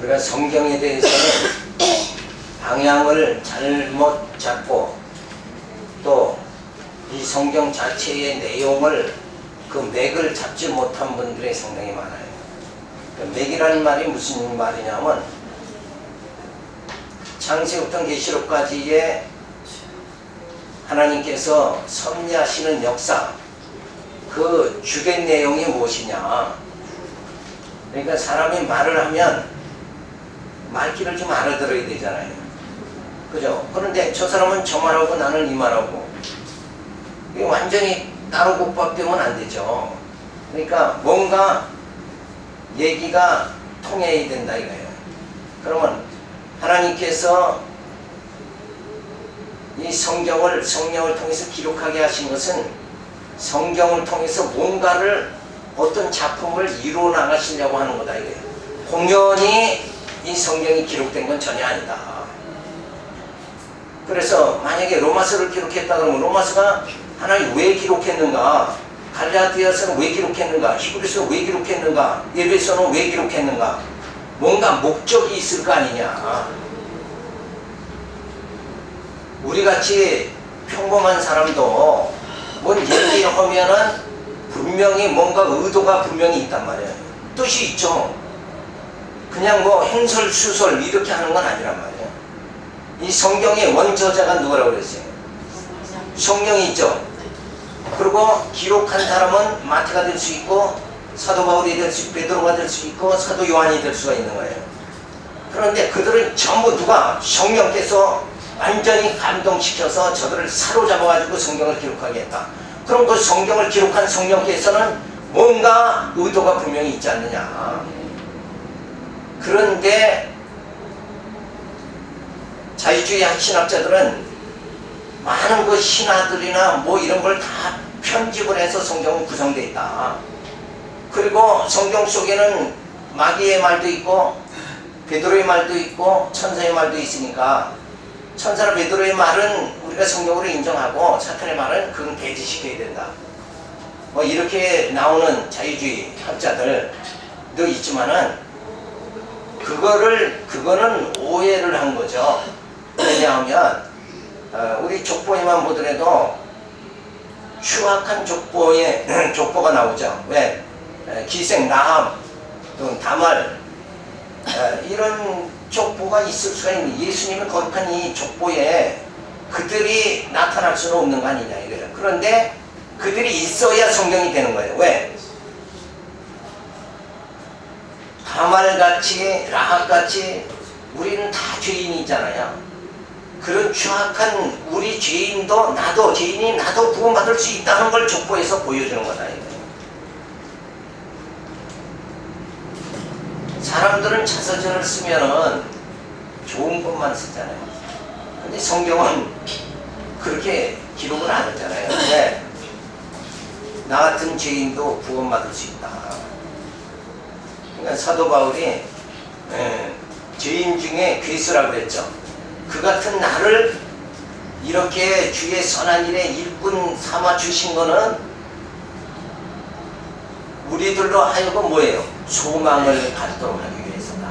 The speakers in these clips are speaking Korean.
우리가 성경에 대해서는 방향을 잘못 잡고 또 이 성경 자체의 내용을 그 맥을 잡지 못한 분들이 상당히 많아요. 그 맥이라는 말이 무슨 말이냐면 창세부터 계시록까지의 하나님께서 섭리하시는 역사, 그 주된 내용이 무엇이냐. 그러니까 사람이 말을 하면 말귀를 좀 알아들어야 되잖아요. 그죠? 그런데 저 사람은 저 말하고 나는 이 말하고 이게 완전히 따로 국밥되면 안 되죠. 그러니까 뭔가 얘기가 통해야 된다 이거예요. 그러면 하나님께서 이 성경을 성령을 통해서 기록하게 하신 것은 성경을 통해서 뭔가를 어떤 작품을 이루어 나가시려고 하는 거다 이거예요. 공연히 이 성경이 기록된 건 전혀 아니다. 그래서 만약에 로마서를 기록했다 그러면 로마서가 하나님 왜 기록했는가, 갈라디아서는 왜 기록했는가, 히브리서는 왜 기록했는가, 에베소는 왜 기록했는가, 뭔가 목적이 있을 거 아니냐. 우리같이 평범한 사람도 뭔 얘기를 하면은 분명히 뭔가 의도가 분명히 있단 말이에요. 뜻이 있죠. 그냥 뭐 행설수설 이렇게 하는 건 아니란 말이에요. 이 성경의 원저자가 누구라고 그랬어요? 성령이 있죠. 그리고 기록한 사람은 마태가 될 수 있고 사도 바울이 될 수 있고 베드로가 될 수 있고 사도 요한이 될 수가 있는 거예요. 그런데 그들은 전부 누가 성령께서 완전히 감동시켜서 저들을 사로잡아가지고 성경을 기록하게 했다. 그럼 그 성경을 기록한 성령께서는 뭔가 의도가 분명히 있지 않느냐. 그런데 자유주의 신학자들은 많은 그 신화들이나 뭐 이런 걸 다 편집을 해서 성경은 구성되어 있다. 그리고 성경 속에는 마귀의 말도 있고 베드로의 말도 있고 천사의 말도 있으니까 천사나 베드로의 말은 우리가 성경으로 인정하고 사탄의 말은 그건 배제시켜야 된다. 뭐 이렇게 나오는 자유주의 학자들도 있지만은 그거는 오해를 한 거죠. 왜냐하면 우리 족보에만 보더라도 추악한 족보가 나오죠. 왜? 기생 라함 또 다말 이런 족보가 있을 수가 있는, 예수님의 거룩한 이 족보에 그들이 나타날 수는 없는 거 아니냐 이거예요. 그런데 그들이 있어야 성경이 되는 거예요. 왜? 다말같이 라합같이 우리는 다 죄인이잖아요. 그런 추악한 우리 죄인도 나도 죄인이 나도 구원받을 수 있다는 걸 족보에서 보여주는 거다. 사람들은 자서전을 쓰면은 좋은 것만 쓰잖아요. 근데 성경은 그렇게 기록을 안 하잖아요. 왜? 나 같은 죄인도 구원받을 수 있다. 그러니까 사도 바울이 죄인 중에 괴수라고 그랬죠. 그 같은 나를 이렇게 주의 선한 일에 일꾼 삼아 주신 거는 우리들로 하여금 뭐예요? 소망을 갖도록 하기 위해서다.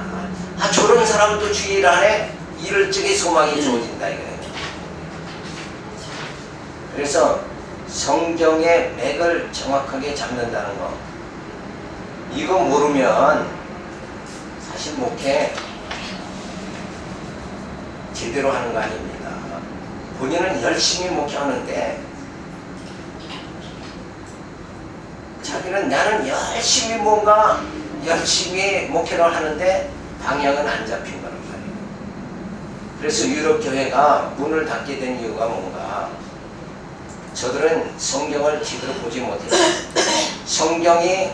아, 저런 사람도 주일 안에 이럴 적에 소망이 주어진다 이거예요. 그래서 성경의 맥을 정확하게 잡는다는 거, 이거 모르면 사실 목회 제대로 하는 거 아닙니다. 본인은 열심히 목회하는데 자기는 나는 열심히 뭔가 열심히 목회를 하는데 방향은 안 잡힌 거란 말이에요. 그래서 유럽 교회가 문을 닫게 된 이유가 뭔가, 저들은 성경을 제대로 보지 못해요. 성경이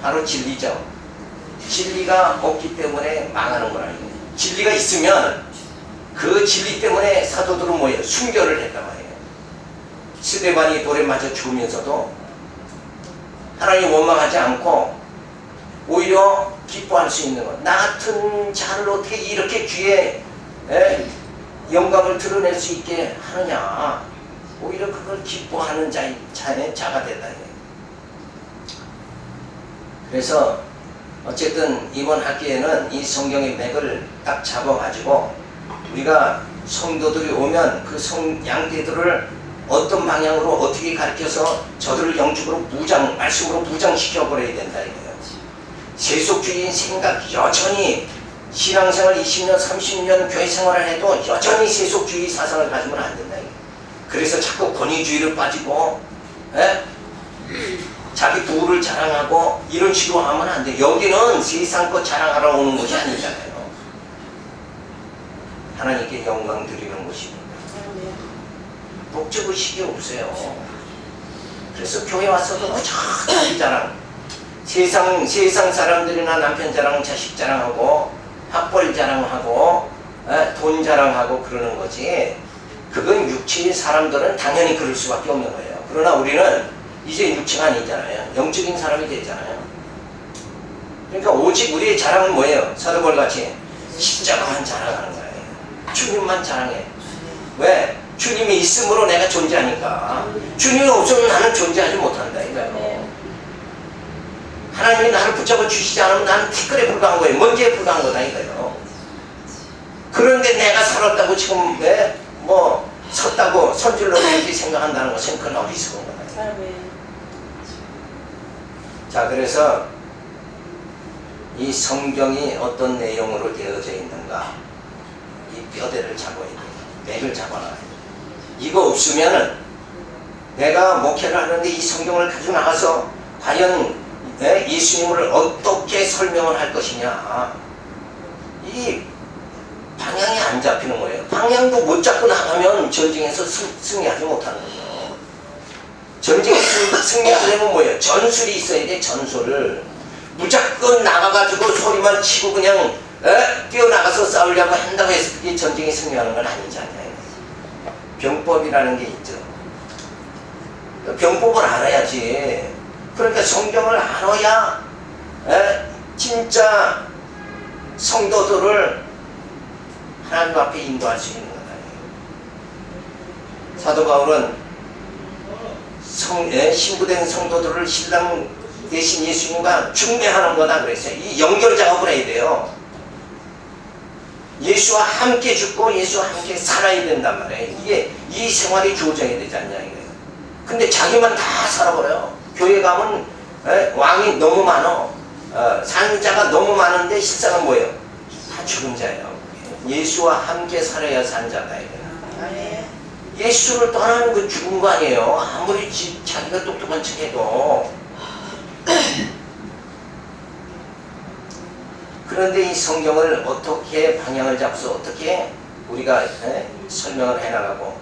바로 진리죠. 진리가 없기 때문에 망하는 거라는. 진리가 있으면 그 진리 때문에 사도들은 뭐예요? 순교를 했단 말이에요. 스데반이 돌에 맞아 죽으면서도 하나님 원망하지 않고 오히려 기뻐할 수 있는 것. 나 같은 자를 어떻게 이렇게 귀에 영광을 드러낼 수 있게 하느냐. 오히려 그걸 기뻐하는 자가 된다. 그래서 어쨌든 이번 학기에는 이 성경의 맥을 딱 잡아가지고 우리가 성도들이 오면 그 양떼들을 어떤 방향으로 어떻게 가르쳐서 저들을 영적으로 말씀으로 무장시켜버려야 된다 이거예요. 세속주의인 생각 여전히 신앙생활 20년 30년 교회 생활을 해도 여전히 세속주의 사상을 가지면 안 된다 이거예요. 그래서 자꾸 권위주의를 빠지고 자기 부를 자랑하고 이런 식으로 하면 안 돼. 여기는 세상 것 자랑하러 오는 것이 아니잖아요. 하나님께 영광 드리는 것입니다. 목적의식이 없어요. 그래서 교회 와서도 자기 자랑, 세상 사람들이나 남편 자랑, 자식 자랑하고 학벌 자랑하고 돈 자랑하고 그러는 거지. 그건 육체의 사람들은 당연히 그럴 수밖에 없는 거예요. 그러나 우리는 이제 육체가 아니잖아요. 영적인 사람이 됐잖아요. 그러니까 오직 우리의 자랑은 뭐예요? 사도벌같이 십자가만 자랑하는 거예요. 주님만 자랑해. 왜? 주님이 있음으로 내가 존재하니까. 주님이 없으면 나는 존재하지 못한다 이거예요. 하나님이 나를 붙잡아 주시지 않으면 나는 티끌에 불과한 거예요. 먼지에 불과한 거다 이거예요. 그런데 내가 살았다고 지금 섰다고 선줄로 이렇게 생각한다는 것은 그건 어리석은 거다. 자, 그래서 이 성경이 어떤 내용으로 되어져 있는가, 이 뼈대를 잡아야 돼요. 맥을 잡아놔야 돼요. 이거 없으면은 내가 목회를 하는데 이 성경을 가지고 나가서 과연 예수님을 어떻게 설명을 할 것이냐, 이 방향이 안 잡히는 거예요. 방향도 못 잡고 나가면 전쟁에서 승리하지 못하는 거예요. 전쟁에서 승리하려면 뭐예요? 전술이 있어야 돼. 전술을 무조건 나가가지고 소리만 치고 그냥 뛰어나가서 싸우려고 한다고 해서 그게 전쟁에 승리하는 건 아니지 않나요? 병법이라는 게 있죠. 병법을 알아야지. 그러니까 성경을 알아야 진짜 성도들을 하나님 앞에 인도할 수 있는 거다. 사도 바울은 신부된 성도들을 신랑 대신 예수님과 중매하는 거다 그랬어요. 이 연결 작업을 해야 돼요. 예수와 함께 죽고 예수와 함께 살아야 된단 말이에요. 이게 이 생활이 주어져야 되지 않냐 이거예요. 근데 자기만 다 살아버려요. 교회 가면 왕이 너무 많어. 산자가 너무 많은데 실상은 뭐예요? 다 죽은 자예요. 예수와 함께 살아야 산 자다 이거예요. 예수를 떠나는 건 죽은 거 아니에요. 아무리 자기가 똑똑한 척 해도. 그런데 이 성경을 어떻게 방향을 잡아서 어떻게 우리가 설명을 해나가고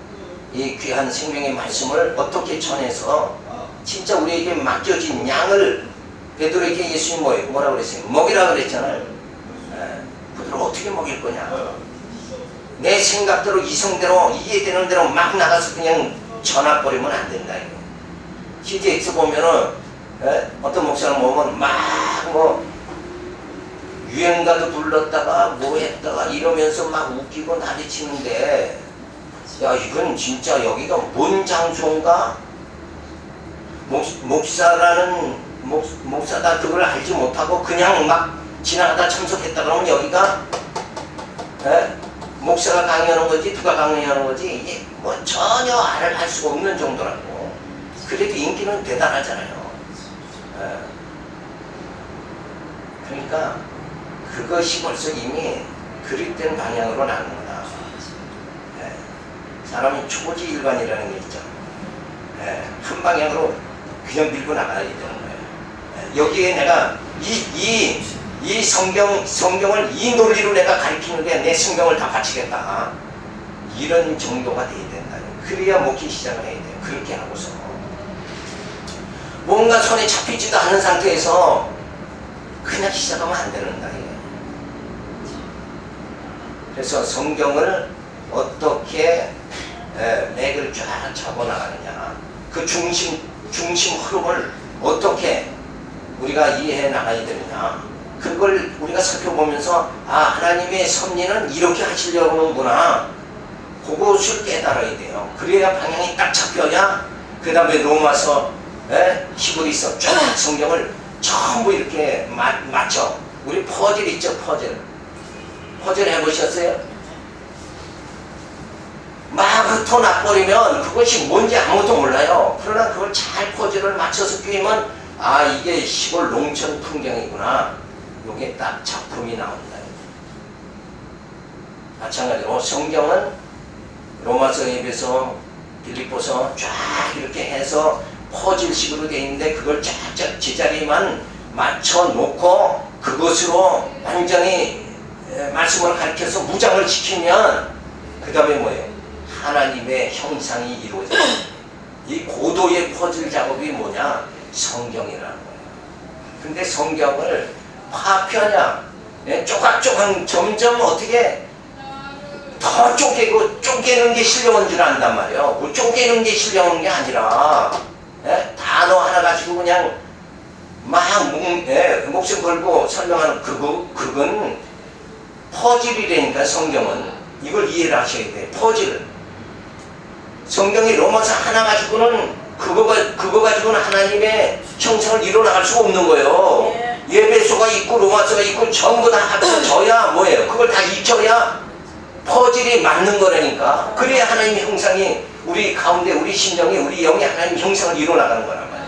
이 귀한 생명의 말씀을 어떻게 전해서 진짜 우리에게 맡겨진 양을 베드로에게 예수님 뭐라 그랬어요? 먹이라 그랬잖아요. 그들을 어떻게 먹일 거냐? 내 생각대로 이성대로 이해되는 대로 막 나가서 그냥 전화버리면 안 된다. CDX 보면은 어떤 목사를 보면 막 유행가도 불렀다가 뭐 했다가 이러면서 막 웃기고 난리치는데, 야 이건 진짜 여기가 뭔 장소인가? 목사다 그걸 알지 못하고 그냥 막 지나가다 참석했다 그러면 여기가 목사가 강의하는 거지 누가 강의하는 거지 이게 뭐 전혀 알 수가 없는 정도라고. 그래도 인기는 대단하잖아요. 그러니까 그것이 벌써 이미 그릇된 방향으로 나는 거다. 사람이 초지일관이라는 게 있죠. 한 방향으로 그냥 밀고 나가야 되는 거예요. 여기에 내가 이 성경을 이 논리로 내가 가르치는데 내 성경을 다 바치겠다. 이런 정도가 돼야 된다. 그래야 목회 시작을 해야 돼요. 그렇게 하고서 뭔가 손에 잡히지도 않은 상태에서 그냥 시작하면 안 된다. 그래서 성경을 어떻게 맥을 쫙 잡아나가느냐, 그 중심 흐름을 어떻게 우리가 이해해 나가야 되느냐, 그걸 우리가 살펴보면서 하나님의 섭리는 이렇게 하시려고 하는구나, 그것을 깨달아야 돼요. 그래야 방향이 딱 잡혀야 그 다음에 로마서 히브리서 쫙 성경을 전부 이렇게 맞춰. 우리 퍼즐 있죠, 퍼즐. 퍼즐 해보셨어요? 막 흩어놔버리면 그것이 뭔지 아무도 몰라요. 그러나 그걸 잘 퍼즐을 맞춰서 끼우면 아, 이게 시골 농촌 풍경이구나. 요게 딱 작품이 나온다. 마찬가지로 성경은 로마서에 비해서 빌립보서 쫙 이렇게 해서 퍼즐식으로 되어 있는데 그걸 쫙쫙 제자리만 맞춰 놓고 그것으로 완전히 말씀을 가르쳐서 무장을 시키면 그 다음에 뭐예요? 하나님의 형상이 이루어져요. 이 고도의 퍼즐 작업이 뭐냐? 성경이라는 거예요. 근데 성경을 파편이야. 조각조각 점점 어떻게 더 쪼개는 게 신령한 줄 안단 말이에요. 뭐 쪼개는 게 신령한 게 아니라 단어 하나 가지고 그냥 막 목숨 걸고 설명하는 그건 퍼즐이라니까. 성경은 이걸 이해를 하셔야 돼요. 퍼즐. 성경이 로마서 하나 가지고는 그거 가지고는 하나님의 형상을 이뤄나갈 수가 없는 거예요. 예배소가 있고 로마서가 있고 전부 다 합쳐져야 뭐예요? 그걸 다 익혀야 퍼즐이 맞는 거라니까. 그래야 하나님의 형상이 우리 가운데 우리 심령이 우리 영이 하나님의 형상을 이뤄나가는 거란 말이에요.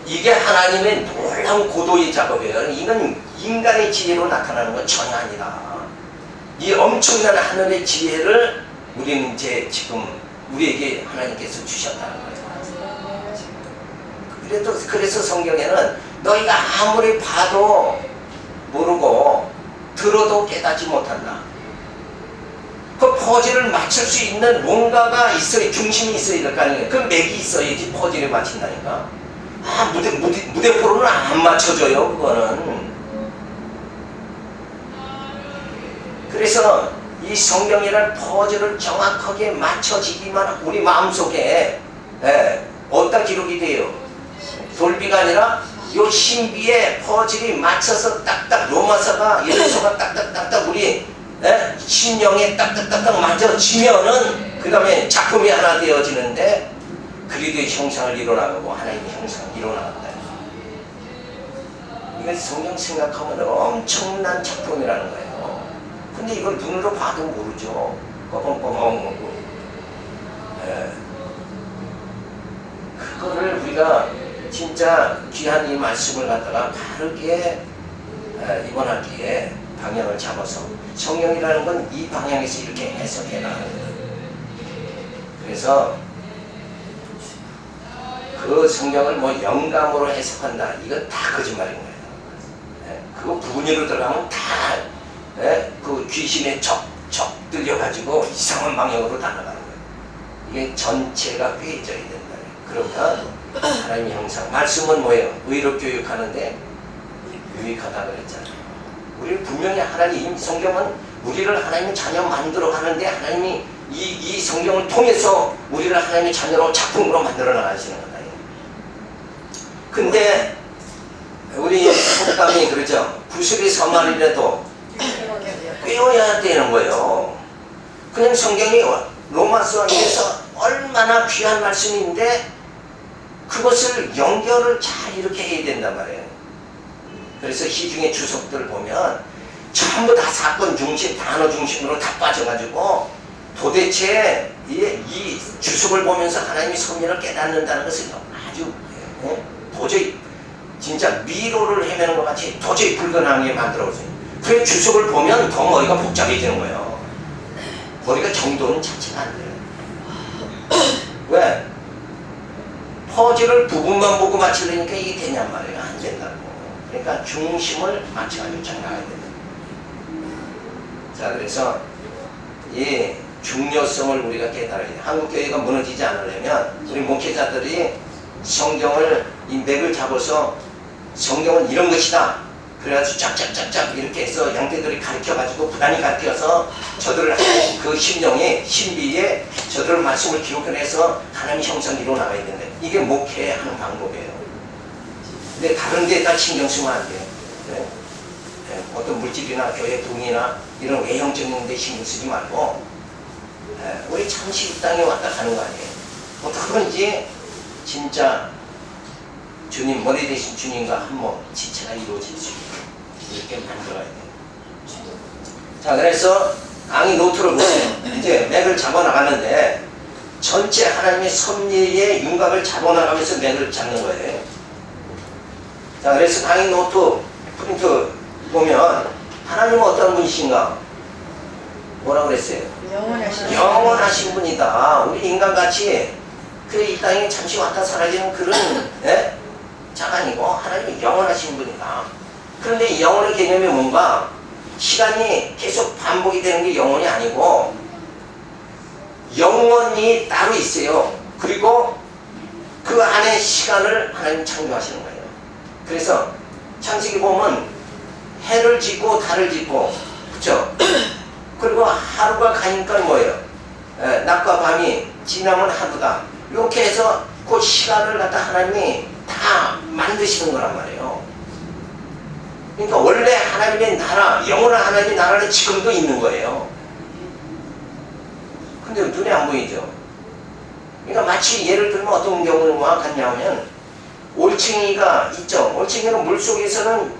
이게 하나님의 놀라운 고도의 작업이에요. 이건 인간의 지혜로 나타나는 건 전혀 아니다. 이 엄청난 하늘의 지혜를 우리는 이제 지금 우리에게 하나님께서 주셨다는 거예요. 그래서 성경에는 너희가 아무리 봐도 모르고 들어도 깨닫지 못한다. 그 퍼즐을 맞출 수 있는 뭔가가 있어야, 중심이 있어야 될 거 아니에요. 그 맥이 있어야지 퍼즐에 맞춘다니까. 아, 무대포로는 안 맞춰져요, 그거는. 그래서 이 성경이라는 퍼즐을 정확하게 맞춰지기만 우리 마음속에 어디다 기록이 돼요? 돌비가 아니라 요 신비의 퍼즐이 맞춰서 딱딱 로마서가 예배소가 딱딱딱딱 우리 심령에 딱딱딱딱 맞아지면은 그 다음에 작품이 하나 되어지는데 그리스도의 형상을 이뤄나가고 하나님의 형상을 이뤄나간다. 이건 성경 생각하면 엄청난 작품이라는 거예요. 근데 이걸 눈으로 봐도 모르죠. 꺼벙꺼벙 그거를 우리가 진짜 귀한 이 말씀을 갖다가 바르게 이번 학기에 방향을 잡아서 성경이라는 건 이 방향에서 이렇게 해석해 나가는 거예요. 그래서 그 성경을 뭐 영감으로 해석한다. 이건 다 거짓말인 거예요. 그거 부분으로 들어가면 다 그 귀신의 적 들려가지고 이상한 방향으로 다 나가는 거예요. 이게 전체가 꿰져야 된다. 그러면 하나님의 형상. 말씀은 뭐예요? 의로 교육하는데 유익하다 그랬잖아요. 우리는 분명히 하나님 성경은 우리를 하나님의 자녀 만들어 가는데 하나님이 이 성경을 통해서 우리를 하나님의 자녀로 작품으로 만들어 나가시는 거다. 근데 우리 속담이 그러죠. 구슬이 서말이라도 꿰어야 되는 거예요. 그냥 성경이 로마서에서 얼마나 귀한 말씀인데 그것을 연결을 잘 이렇게 해야 된단 말이에요. 그래서 시중의 주석들 보면 전부 다 사건 중심, 단어 중심으로 다 빠져가지고 도대체 이 주석을 보면서 하나님의 섭리를 깨닫는다는 것은 아주 도저히 진짜 미로를 헤매는 것 같이 도저히 불가능하게 만들어졌어요. 그래 주석을 보면 더 머리가 복잡해지는 거예요. 머리가 정도는 자체가 안 돼요. 왜? 퍼즐을 부분만 보고 맞추려니까 이게 되냔 말이에요. 안 된다고. 그러니까 중심을 맞춰가지고 잘 나가야 됩니다. 자, 그래서 이 중요성을 우리가 깨달아야 돼요. 한국교회가 무너지지 않으려면 우리 목회자들이 성경을 이 맥을 잡아서 성경은 이런 것이다. 그래가지고 짝짝짝짝 이렇게 해서 양떼들이 가르쳐가지고 부단히 가르쳐서 저들을 그 심령의 신비에 저들을 말씀을 기록해내서 하나님의 형상을 이루어 나가야 된다. 이게 목회하는 방법이에요. 근데 다른 데다 신경 쓰면 안 돼요. 네? 네. 어떤 물질이나 교회 동이나 이런 외형적인 데 신경 쓰지 말고 네. 우리 잠시 이 땅에 왔다 가는 거 아니에요. 어떻게든지 진짜 주님, 머리 대신 주님과 한 몸, 지체가 이루어질 수 있게 이렇게 만들어야 돼요. 자, 그래서 앙이 노트를 보세요. 이제 맥을 잡아나가는데 전체 하나님의 섭리의 윤곽을 잡아나가면서 맥을 잡는 거예요. 자, 그래서 앙이 노트 프린트 보면 하나님은 어떤 분이신가? 뭐라 그랬어요? 영원하신 분이다. 우리 인간같이 그 이 땅에 잠시 왔다 사라지는 그런 자가 아니고 하나님은 영원하신 분이다. 그런데 이 영원의 개념이 뭔가? 시간이 계속 반복이 되는 게 영원이 아니고 영원히 따로 있어요. 그리고 그 안에 시간을 하나님 창조하시는 거예요. 그래서 창세기 보면 해를 짓고 달을 짓고, 그쵸? 그리고 하루가 가니까 뭐예요? 낮과 밤이 지나면 하루다. 이렇게 해서 그 시간을 갖다 하나님이 다 만드시는 거란 말이에요. 그러니까 원래 하나님의 나라, 영원한 하나님의 나라는 지금도 있는 거예요. 근데 눈에 안 보이죠? 그러니까 마치 예를 들면 어떤 경우와 같냐면 올챙이가 있죠. 올챙이는 물속에서는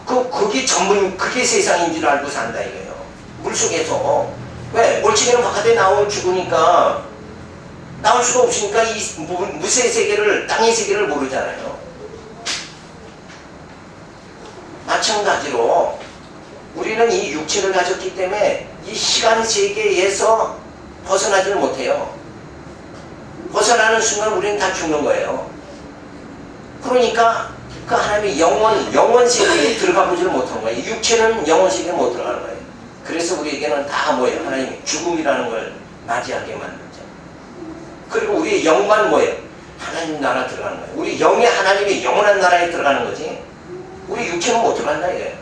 그게 전부, 그게 세상인 줄 알고 산다 이거예요. 물속에서. 왜? 올챙이는 바깥에 나오면 죽으니까, 나올 수가 없으니까 이 무쇠 세계를, 땅의 세계를 모르잖아요. 마찬가지로 우리는 이 육체를 가졌기 때문에 이 시간 세계에서 벗어나지를 못해요. 벗어나는 순간 우리는 다 죽는 거예요. 그러니까 그 하나님의 영원 세계에 들어가 보지를 못한 거예요. 육체는 영원 세계에 못 들어가는 거예요. 그래서 우리에게는 다 뭐예요? 하나님이 죽음이라는 걸 맞이하게 만들죠. 그리고 우리의 영만 뭐예요? 하나님 나라 들어가는 거예요. 우리 영이 하나님의 영원한 나라에 들어가는 거지, 우리 육체는 못 들어간다 이거예요.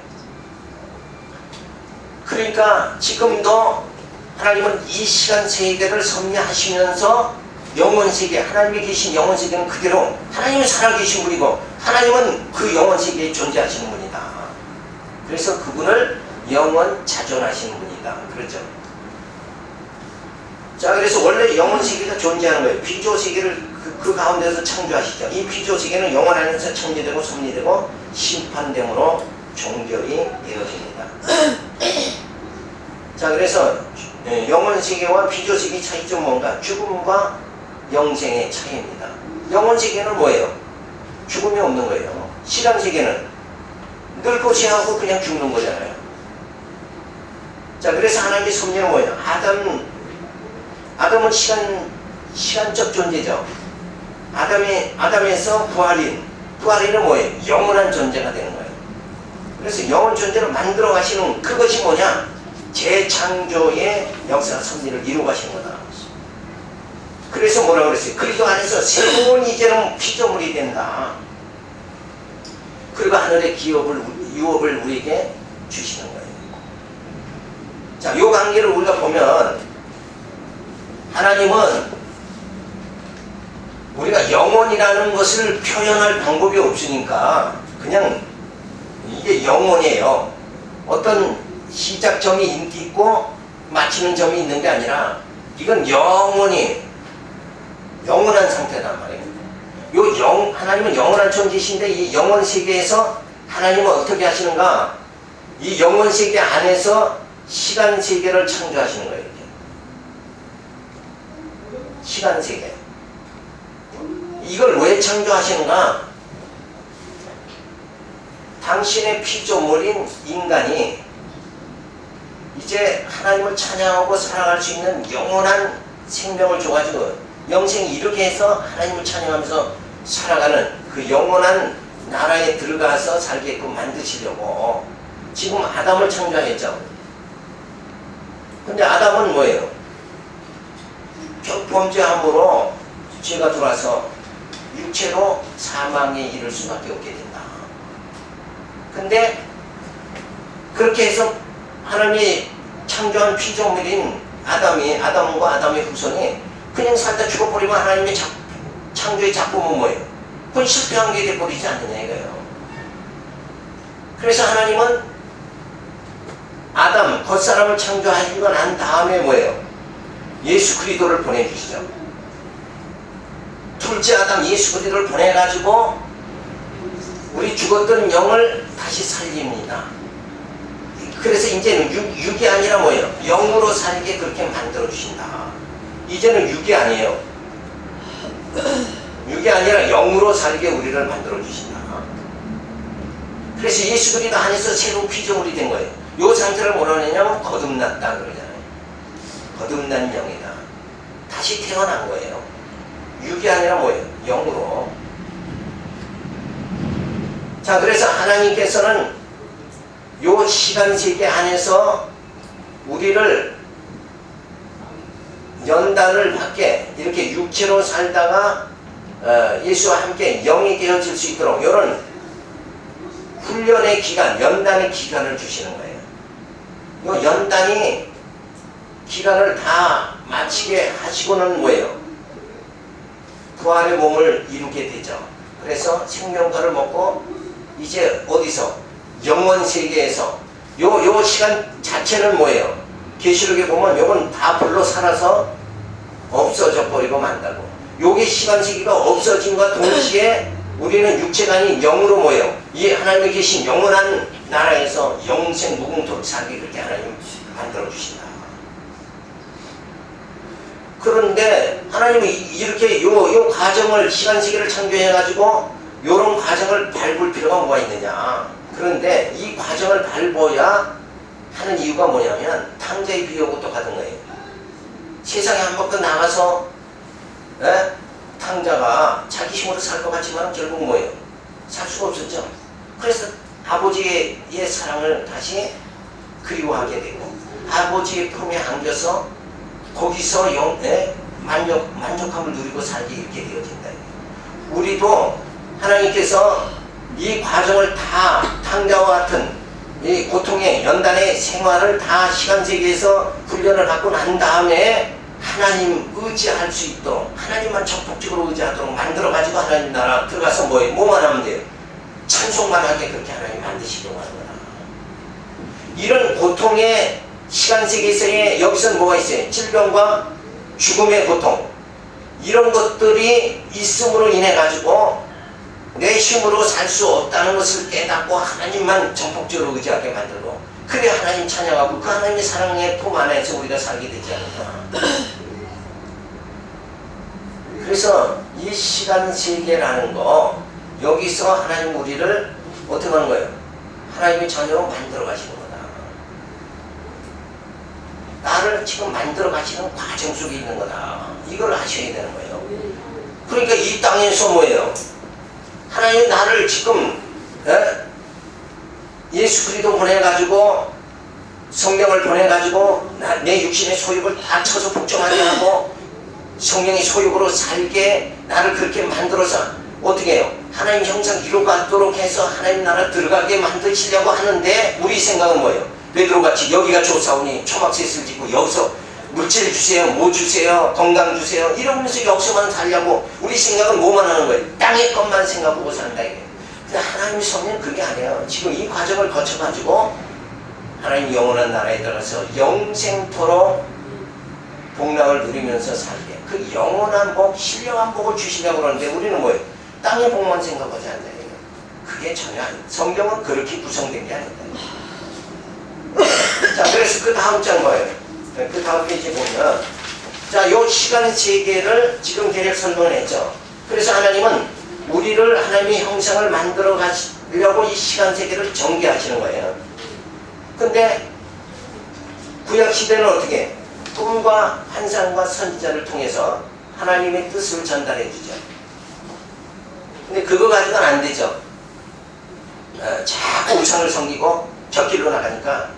그러니까 지금도 하나님은 이 시간 세계를 섭리하시면서 영원 세계, 하나님이 계신 영원 세계는 그대로 하나님이 살아계신 분이고 하나님은 그 영원 세계에 존재하시는 분이다. 그래서 그분을 영원 자존하시는 분이다. 그렇죠? 자, 그래서 원래 영원 세계가 존재하는 거예요. 피조 세계를 그 가운데서 창조하시죠. 이 피조 세계는 영원 안에서 창조되고 섭리되고 심판됨으로 종결이 되어집니다. 자, 그래서 영원 세계와 피조 세계의 차이점은 뭔가? 죽음과 영생의 차이입니다. 영원 세계는 뭐예요? 죽음이 없는 거예요. 시간 세계는 늙고 지하고 그냥 죽는 거잖아요. 자, 그래서 하나님의 섭리는 뭐예요? 아담은 시간적 존재죠. 아담에서 부활인은 뭐예요? 영원한 존재가 되는 거예요. 그래서 영원 존재를 만들어 가시는 그것이 뭐냐? 재창조의 역사 섭리를 이루어 가시는 거다. 그래서 뭐라고 그랬어요? 그리스도 안에서 새로운 이제는 피조물이 된다. 그리고 하늘의 유업을 우리에게 주시는 거예요. 자, 이 관계를 우리가 보면 하나님은 우리가 영혼이라는 것을 표현할 방법이 없으니까 그냥 이게 영혼이에요. 어떤 시작점이 있고 마치는 점이 있는 게 아니라 이건 영원히 영원한 상태단 말이에요. 하나님은 영원한 존재이신데 이 영원 세계에서 하나님은 어떻게 하시는가? 이 영원 세계 안에서 시간 세계를 창조하시는 거예요. 이렇게. 시간 세계. 이걸 왜 창조하시는가? 당신의 피조물인 인간이 이제 하나님을 찬양하고 살아갈 수 있는 영원한 생명을 줘가지고 영생이 이렇게 해서 하나님을 찬양하면서 살아가는 그 영원한 나라에 들어가서 살게끔 만드시려고 지금 아담을 창조했죠. 근데 아담은 뭐예요? 범죄함으로 죄가 들어와서 육체로 사망에 이를 수밖에 없게 된다. 근데 그렇게 해서 하나님이 창조한 피조물인 아담과 아담의 후손이 그냥 살다 죽어버리면 하나님의 창조의 작품은 뭐예요? 그건 실패한 게 돼버리지 않느냐 이거예요. 그래서 하나님은 아담, 겉사람을 창조하시고 난 다음에 뭐예요? 예수 그리스도를 보내주시죠. 둘째 아담 예수 그리스도를 보내가지고 우리 죽었던 영을 다시 살립니다. 그래서 이제는 육이 아니라 뭐예요? 영으로 살게 그렇게 만들어 주신다. 이제는 육이 아니에요. 육이 아니라 영으로 살게 우리를 만들어 주신다. 그래서 예수 그리스도 안에서 새로운 피조물이 된 거예요. 이 상태를 뭐라 하냐면 거듭났다 그러잖아요. 거듭난 영이다. 다시 태어난 거예요. 육이 아니라 뭐예요? 영으로. 자, 그래서 하나님께서는 요 시간 세계 안에서 우리를 연단을 받게 이렇게 육체로 살다가 예수와 함께 영이 되어질 수 있도록 이런 훈련의 기간, 연단의 기간을 주시는 거예요. 요 연단이 기간을 다 마치게 하시고는 뭐예요? 부활의 몸을 이루게 되죠. 그래서 생명과를 먹고 이제 어디서? 영원 세계에서 요 시간 자체는 뭐예요? 계시록에 보면 요건 다 불로 살아서 없어져 버리고 만다고. 요게 시간 세계가 없어짐과 동시에 우리는 육체가 아닌 영으로 뭐예요? 이 하나님이 계신 영원한 나라에서 영생 무궁토록 살게 그렇게 하나님 만들어 주신다. 그런데 하나님이 이렇게 요 과정을 시간 세계를 창조해 가지고 요런 과정을 밟을 필요가 뭐가 있느냐? 그런데 이 과정을 밟아야 하는 이유가 뭐냐면 탕자의 비유하고 똑같은 거예요. 세상에 한 바퀴 나가서 탕자가 자기 힘으로 살 것 같지만 결국 뭐예요? 살 수가 없었죠. 그래서 아버지의 사랑을 다시 그리워하게 되고 아버지의 품에 안겨서 거기서 만족함을 누리고 살게 이렇게 되어진다. 우리도 하나님께서 이 과정을 다 탕자와 같은 이 고통의 연단의 생활을 다 시간 세계에서 훈련을 받고 난 다음에 하나님 의지할 수 있도록 하나님만 적극적으로 의지하도록 만들어 가지고 하나님 나라 들어가서 뭐만 하면 돼요? 찬송만 하게 그렇게 하나님 만드시려고 하는 거다. 이런 고통의 시간 세계에서의 여기서는 뭐가 있어요? 질병과 죽음의 고통 이런 것들이 있음으로 인해 가지고 내 힘으로 살 수 없다는 것을 깨닫고 하나님만 전폭적으로 의지하게 만들고 그래 하나님 찬양하고 그 하나님의 사랑의 품 안에서 우리가 살게 되지 않을까. 그래서 이 시간 세계라는 거 여기서 하나님 우리를 어떻게 하는 거예요? 하나님의 자녀로 만들어 가시는 거다. 나를 지금 만들어 가시는 과정 속에 있는 거다. 이걸 아셔야 되는 거예요. 그러니까 이 땅에서 뭐예요? 하나님 나를 지금 예수 그리스도 보내가지고 성령을 보내가지고 내 육신의 소욕을 다 쳐서 복종하게 하고 성령의 소욕으로 살게 나를 그렇게 만들어서 어떻게 해요? 하나님 형상 이루도록 해서 하나님 나라 들어가게 만드시려고 하는데 우리 생각은 뭐예요? 베드로같이 여기가 좋사오니 초막셋을 짓고 여기서 물질 주세요, 뭐 주세요, 건강 주세요 이러면서 여기서만 살려고 우리 생각은 뭐만 하는 거예요? 땅의 것만 생각하고 산다 이게. 근데 하나님의 섭리는 그게 아니에요. 지금 이 과정을 거쳐가지고 하나님 영원한 나라에 들어가서 영생토록 복락을 누리면서 살게 그 영원한 복, 신령한 복을 주시려고 그러는데 우리는 뭐예요? 땅의 복만 생각하지 않는다 이거. 그게 전혀 아니에요. 성경은 그렇게 구성된 게 아니다. 자, 그래서 그 다음 장 뭐예요? 그 다음 페이지 보면 자, 요 시간 세계를 지금 대략 설명을 했죠. 그래서 하나님은 우리를 하나님의 형상을 만들어 가시려고 이 시간 세계를 전개하시는 거예요. 근데 구약 시대는 어떻게? 꿈과 환상과 선지자를 통해서 하나님의 뜻을 전달해 주죠. 근데 그거 가지고는 안 되죠. 자꾸 우상을 섬기고 곁길로 나가니까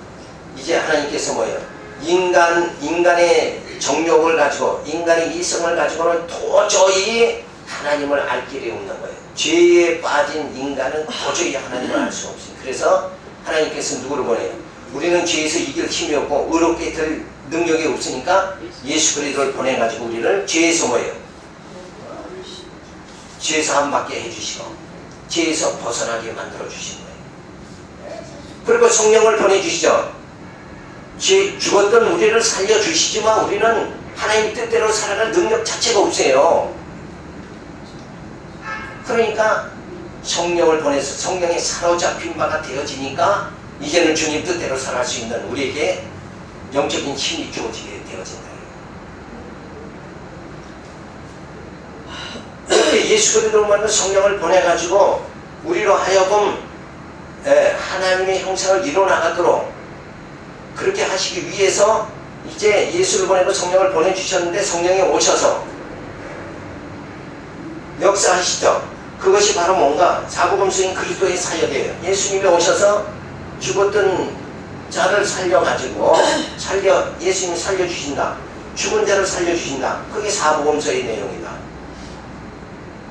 이제 하나님께서 뭐예요? 인간의 정욕을 가지고 인간의 이성을 가지고는 도저히 하나님을 알 길이 없는 거예요. 죄에 빠진 인간은 도저히 하나님을 알 수 없어요. 그래서 하나님께서 누구를 보내요? 우리는 죄에서 이길 힘이 없고 의롭게 될 능력이 없으니까 예수 그리스도를 보내가지고 우리를 죄에서 뭐예요? 죄에서 한 받게 해주시고 죄에서 벗어나게 만들어 주신 거예요. 그리고 성령을 보내주시죠. 죽었던 우리를 살려주시지만 우리는 하나님 뜻대로 살아갈 능력 자체가 없어요. 그러니까 성령을 보내서 성령에 사로잡힌 바가 되어지니까 이제는 주님 뜻대로 살아갈 수 있는 우리에게 영적인 힘이 주어지게 되어진다. 이렇게 예수 그리스도로 성령을 보내가지고 우리로 하여금 하나님의 형상을 이뤄나가도록 그렇게 하시기 위해서 이제 예수를 보내고 성령을 보내주셨는데 성령이 오셔서 역사하시죠. 그것이 바로 뭔가 사복음서인 그리스도의 사역이에요. 예수님이 오셔서 죽었던 자를 살려가지고 예수님이 살려주신다. 죽은 자를 살려주신다. 그게 사복음서의 내용이다.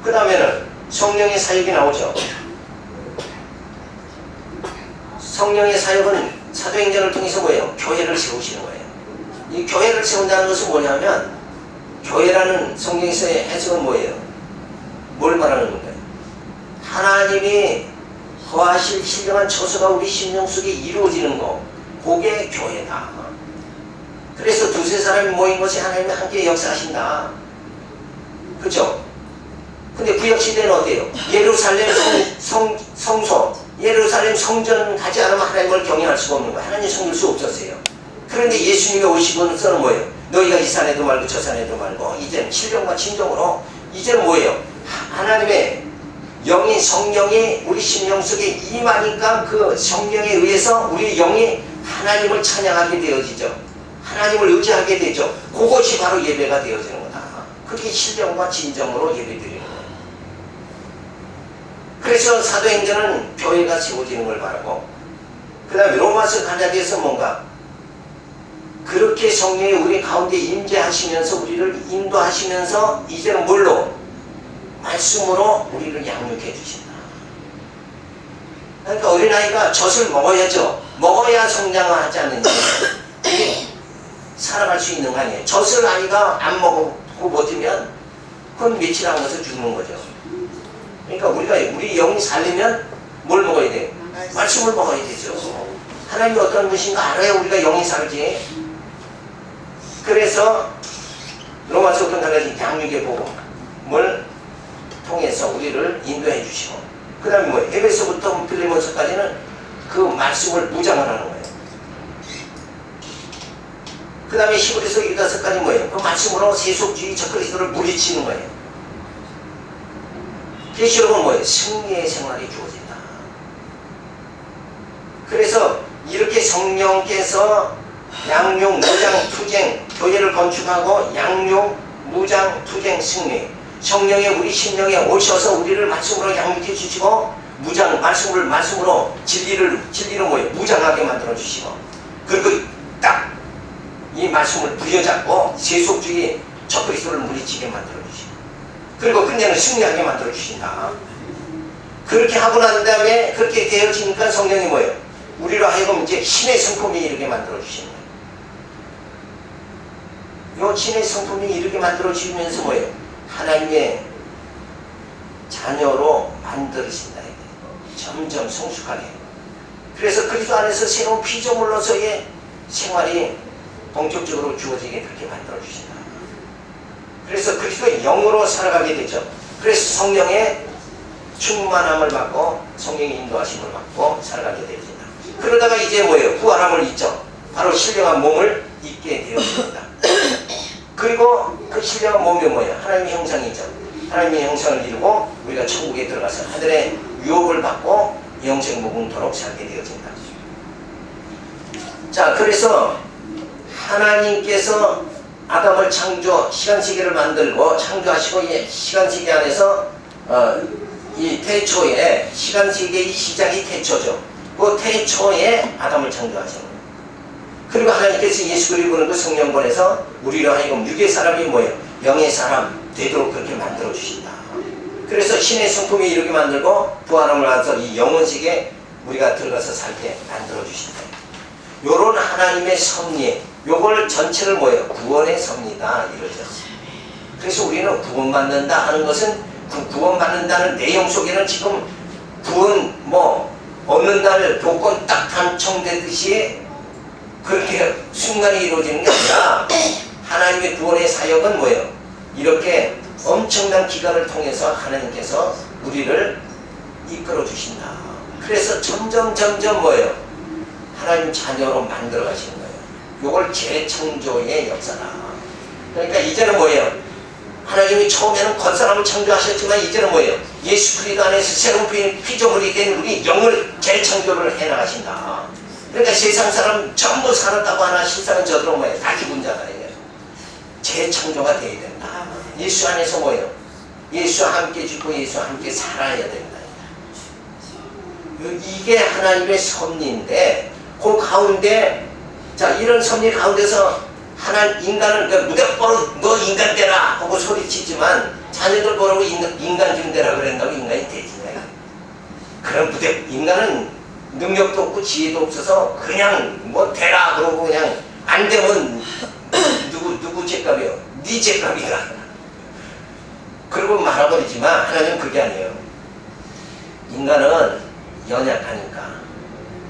그 다음에는 성령의 사역이 나오죠. 성령의 사역은 사도행전을 통해서 뭐예요? 교회를 세우시는 거예요. 이 교회를 세운다는 것은 뭐냐면 교회라는 성경에서의 해석은 뭐예요? 뭘 말하는 건가요? 하나님이 거하실 신령한 처소가 우리 심령 속에 이루어지는 거, 그게 교회다. 그래서 두세 사람이 모인 것이 하나님이 함께 역사하신다. 그렇죠? 근데 구약시대는 어때요? 예루살렘 성소, 예루살렘 성전 가지 않으면 하나님을 경외할 수가 없는 거예요. 하나님 섬길 수 없었어요. 그런데 예수님이 오시고는 뭐예요? 너희가 이 산에도 말고 저 산에도 말고 이제는 신령과 진정으로 이제는 뭐예요? 하나님의 영이 성령이 우리 심령 속에 임하니까 그 성령에 의해서 우리 영이 하나님을 찬양하게 되어지죠. 하나님을 의지하게 되죠. 그것이 바로 예배가 되어지는 거다. 그게 신령과 진정으로 예배드리는 거예요. 그래서 사도행전은 교회가 세워지는 걸 바라고, 그 다음에 로마서 갈라디아서 뭔가 그렇게 성령이 우리 가운데 임재하시면서 우리를 인도하시면서 이제는 뭘로? 말씀으로 우리를 양육해 주신다. 그러니까 어린아이가 젖을 먹어야죠. 먹어야 성장하지 않는지 이게 살아갈 수 있는 거 아니에요. 젖을 아이가 안 먹고 버티면 그건 며칠 안 가서 죽는 거죠. 그러니까 우리 영이 살리면 뭘 먹어야 돼요? 말씀을 먹어야 되죠. 하나님이 어떤 분이신가 알아야 우리가 영이 살지. 그래서 로마서 어떤 달라진 양육의 복음을 통해서 우리를 인도해 주시고, 그 다음에 뭐예요? 에베소부터 빌리몬서까지는 그 말씀을 무장을 하는 거예요. 그 다음에 히브리서 15까지 뭐예요? 그 말씀으로 세속주의 적그리스도를 물리치는 거예요. 계시록은 뭐예요? 승리의 생활이 주어진다. 그래서 이렇게 성령께서 양육, 무장, 투쟁, 교회를 건축하고 양육, 무장, 투쟁, 승리, 성령이 우리 심령에 오셔서 우리를 말씀으로 양육해 주시고, 무장, 말씀으로 진리로 뭐예요? 무장하게 만들어 주시고, 그리고 딱 이 말씀을 부여잡고 세속주의 적그리스도를 물리치게 만들어 주시고, 그리고 끝내는 승리하게 만들어 주신다. 그렇게 하고 난 다음에 그렇게 되어지니까 성령이 뭐예요? 우리로 하여금 이제 신의 성품이 이렇게 만들어 주시는 거예요. 이 신의 성품이 이렇게 만들어 주시면서 뭐예요? 하나님의 자녀로 만들어진다. 점점 성숙하게. 그래서 그리스도 안에서 새로운 피조물로서의 생활이 본격적으로 주어지게 그렇게 만들어 주신다. 그래서 그리스도의 영으로 살아가게 되죠. 그래서 성령의 충만함을 받고 성령의 인도하심을 받고 살아가게 되어진다. 그러다가 이제 뭐예요? 부활함을 잊죠. 바로 신령한 몸을 입게 되어집니다. 그리고 그 신령한 몸이 뭐예요? 하나님의 형상이죠. 하나님의 형상을 이루고 우리가 천국에 들어가서 하늘의 유업을 받고 영생 무궁토록 살게 되어진다. 자, 그래서 하나님께서 아담을 시간세계를 만들고 창조하시고 이 시간세계 안에서 이 태초에 시간세계의 시작이 태초죠. 그 태초에 아담을 창조하신 거예요. 그리고 하나님께서 예수 그리스도를 그 성령 보내서 우리로 하여금 육의 사람이 뭐예요? 영의 사람 되도록 그렇게 만들어 주신다. 그래서 신의 성품이 이렇게 만들고 부활함을 와서 이 영혼세계에 우리가 들어가서 살게 만들어 주신다. 요런 하나님의 섭리, 요걸 전체를 뭐예요? 구원의 섭리다 이러죠. 그래서 우리는 구원받는다 하는 것은 그 구원받는다는 내용 속에는 지금 구원 어느 날 복권 딱 당첨되듯이 그렇게 순간이 이루어지는 게 아니라 하나님의 구원의 사역은 뭐예요? 이렇게 엄청난 기간을 통해서 하나님께서 우리를 이끌어 주신다. 그래서 점점 뭐예요? 하나님 자녀로 만들어 가시는 거예요. 요걸 재창조의 역사다. 그러니까 이제는 뭐예요? 하나님이 처음에는 겉사람을 창조하셨지만 이제는 뭐예요? 예수 그리스도 안에서 새로운 피조물이 된 우리 영을 재창조를 해나가신다. 그러니까 세상 사람 전부 살았다고 하나 실상은 저들은 뭐예요? 다 죽은 자다. 재창조가 돼야 된다. 예수 안에서 뭐예요? 예수와 함께 죽고 예수와 함께 살아야 된다. 이게 하나님의 섭리인데 그 가운데 자 이런 섭리 가운데서 인간을 무대뽀로 너 인간 되라 하고 소리치지만 자녀들 보라고 인간 좀 되라 그런다고 인간이 되지. 그런 인간은 능력도 없고 지혜도 없어서 그냥 뭐 되라 그러고 그냥 안 되면 누구 죄값이요? 네 죄값이다. 그러고 말아버리지만 하나님은 그게 아니에요. 인간은 연약하니까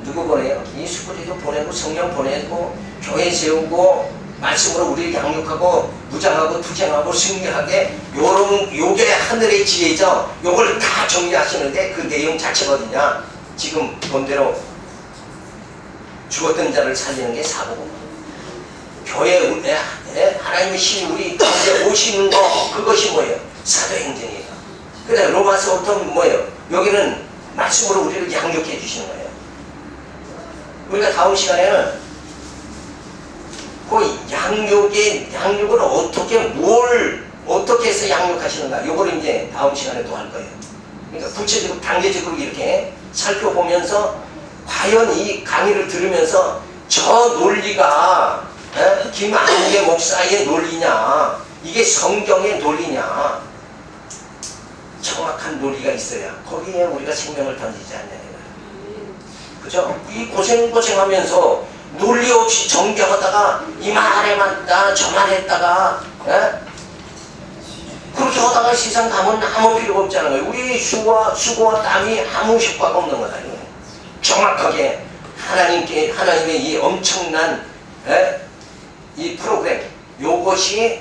누구 보내요? 예수 그리스도 보내고 성령 보내고 교회 세우고 말씀으로 우리를 양육하고 무장하고 투쟁하고 승리하게 요게 하늘의 지혜죠. 요걸 다 정리하시는데 그 내용 자체가 어디냐? 지금 본대로 죽었던 자를 살리는 게 사고고 교회 하나님의 신이 우리 가운데 오시는 거 그것이 뭐예요? 사도행전이에요. 그래 로마서부터 뭐예요? 여기는 말씀으로 우리를 양육해 주시는 거예요. 우리가 다음 시간에는 그 양육을 어떻게 해서 양육하시는가 요걸 이제 다음 시간에 또 할 거예요. 그러니까 구체적으로 단계적으로 이렇게 살펴보면서 과연 이 강의를 들으면서 저 논리가 김한국의 목사의 논리냐 이게 성경의 논리냐 정확한 논리가 있어야 거기에 우리가 생명을 던지지 않냐. 그죠? 이 고생하면서 논리 없이 정죄하다가 이 말에 맞다 저 말 했다가 그렇게 하다가 세상 가면 아무 필요가 없잖아요. 우리 수고와 땀이 아무 효과가 없는 거다. 정확하게 하나님의 이 엄청난 이 프로그램 요것이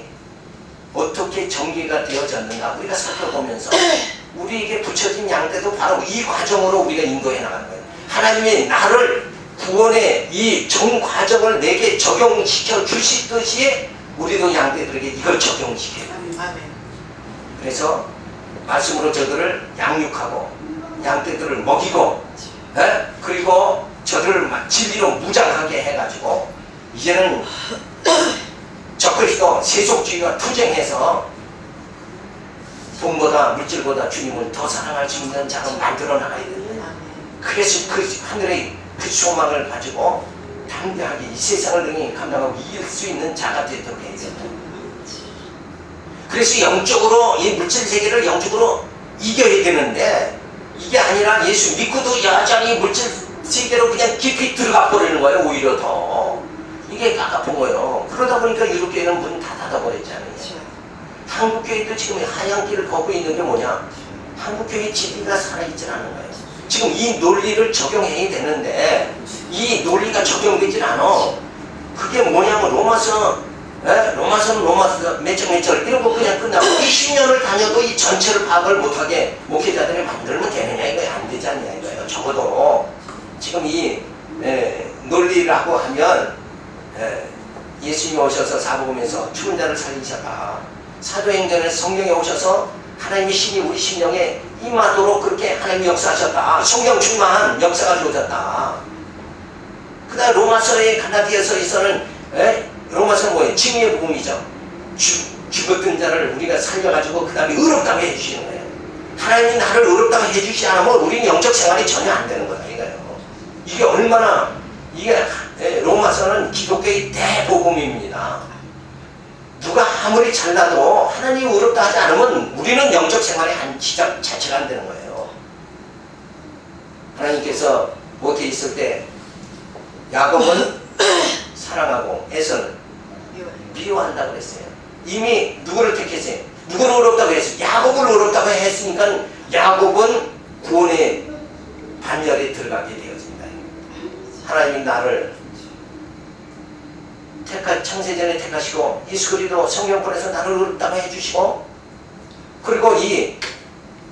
어떻게 전개가 되어졌는가 우리가 살펴보면서 우리에게 붙여진 양떼도 바로 이 과정으로 우리가 인도해 나가는 거예요. 하나님이 나를 구원의 이 정 과정을 내게 적용시켜 주시듯이 우리도 양떼들에게 이걸 적용시켜요. 그래서 말씀으로 저들을 양육하고 양떼들을 먹이고 그리고 저들을 진리로 무장하게 해가지고 이제는 적그리스도 세속주의와 투쟁해서 돈보다 물질보다 주님을 더 사랑할 수 있는 자로 만들어 나가야 된다. 그래서 그 하늘의 그 소망을 가지고 담대하게 이 세상을 능히 감당하고 이길 수 있는 자가 되도록 해야 된다. 그래서 영적으로 이 물질 세계를 영적으로 이겨야 되는데 이게 아니라 예수 믿고도 여전히 물질 세계로 그냥 깊이 들어가 버리는 거예요. 오히려 더 이게 깝깝한 거예요. 그러다 보니까 유럽교회는 문 다 닫아버렸잖아요. 한국교회도 지금 하얀 길을 걷고 있는 게 뭐냐? 한국교회 진리가 살아있지 않은 거예요. 지금 이 논리를 적용해야 되는데 이 논리가 적용되질 않아. 그게 뭐냐면 로마서는 몇 절 이런 거 그냥 끝나고 20년을 다녀도 이 전체를 파악을 못하게 목회자들이 만들면 되느냐 이거예요. 안 되지 않냐 이거예요. 적어도 지금 이 논리라고 하면 예수님이 오셔서 사복음에서 죽은 자를 살리셨다. 사도행전에서 성령에 오셔서 하나님의 신이 우리 심령에 임하도록 그렇게 하나님이 역사하셨다. 성령 충만한 역사가 주어졌다. 그 다음 로마서의 갈라디아서에서는 로마서는 뭐예요? 칭의의 복음이죠. 죽었던 자를 우리가 살려가지고 그 다음에 의롭다고 해주시는 거예요. 하나님이 나를 의롭다고 해주시지 않으면 우리는 영적 생활이 전혀 안 되는 거다 이거예요. 이게 얼마나 이게 로마서는 기독교의 대복음입니다. 누가 아무리 잘나도 하나님이 의롭다 하지 않으면 우리는 영적 생활의 한 시작 자체가 안 되는 거예요. 하나님께서 못해 있을 때 야곱은 사랑하고 에서는 미워한다고 그랬어요. 이미 누구를 택했어요? 누구를 의롭다고 했어요? 야곱을 의롭다고 했으니까 야곱은 구원의 반열에 들어가게 되어진다. 하나님이 나를 창세전에 택하시고 예수 그리스도 성령 보내서 나를 의롭다고 해주시고 그리고 이